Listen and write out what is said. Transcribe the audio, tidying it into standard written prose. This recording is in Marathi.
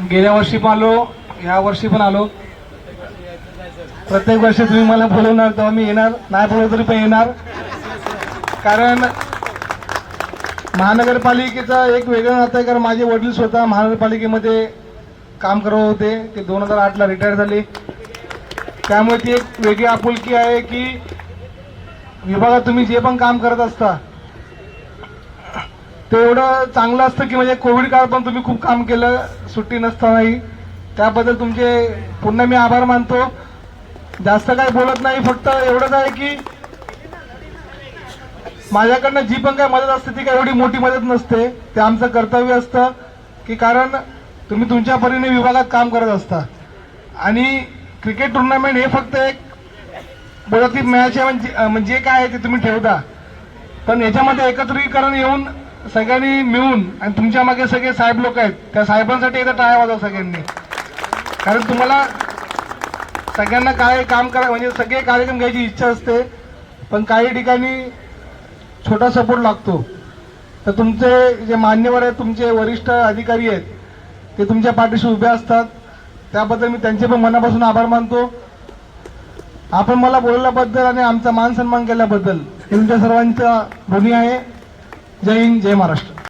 गेल्या वर्षी पण आलो, या वर्षी पण आलो. प्रत्येक वर्षी तुम्ही मला बोलवणार तेव्हा मी येणार, नाही बोलवलं तरी पण येणार. कारण महानगरपालिकेचा एक वेगळं नातं आहे. कारण माझे वडील स्वतः महानगरपालिकेमध्ये काम करत होते. ते 2008ला रिटायर झाले. त्यामुळे ती एक वेगळी आपुलकी आहे की विभागात तुम्ही जे पण काम करत असता ते एवढं चांगलं असतं की म्हणजे कोविड काळ पण तुम्ही खूप काम केलं सुट्टी नसतानाही. त्याबद्दल तुमचे पुन्हा मी आभार मानतो. जास्त काही बोलत नाही, फक्त एवढंच आहे की माझ्याकडनं जी पण काही मदत असते ती काही एवढी मोठी मदत नसते. ते आमचं कर्तव्य असतं की कारण तुम्ही तुमच्या परीने विभागात काम करत असता. आणि क्रिकेट टुर्नामेंट हे फक्त एक बोलती मॅच आहे म्हणजे काय आहे ते तुम्ही ठेवता, पण याच्यामध्ये एकत्रीकरण येऊन सगळ्यांनी मिळून आणि तुमच्या मागे सगळे साहेब लोक आहेत, त्या साहेबांसाठी एकदा टाळ्या वाजवा सगळ्यांनी. कारण तुम्हाला सगळ्यांना काय काम करा म्हणजे सगळे कार्यक्रम घ्यायची इच्छा असते, पण काही ठिकाणी छोटा सपोर्ट लागतो. तर तुमचे जे मान्यवर आहेत, तुमचे वरिष्ठ अधिकारी आहेत, ते तुमच्या पाठीशी उभे असतात. त्याबद्दल मी त्यांचे पण मनापासून आभार मानतो. आपण मला बोलल्याबद्दल आणि आमचा मान सन्मान केल्याबद्दल तुमच्या सर्वांचा ऋणी आहे. जय हिंद, जय महाराष्ट्र.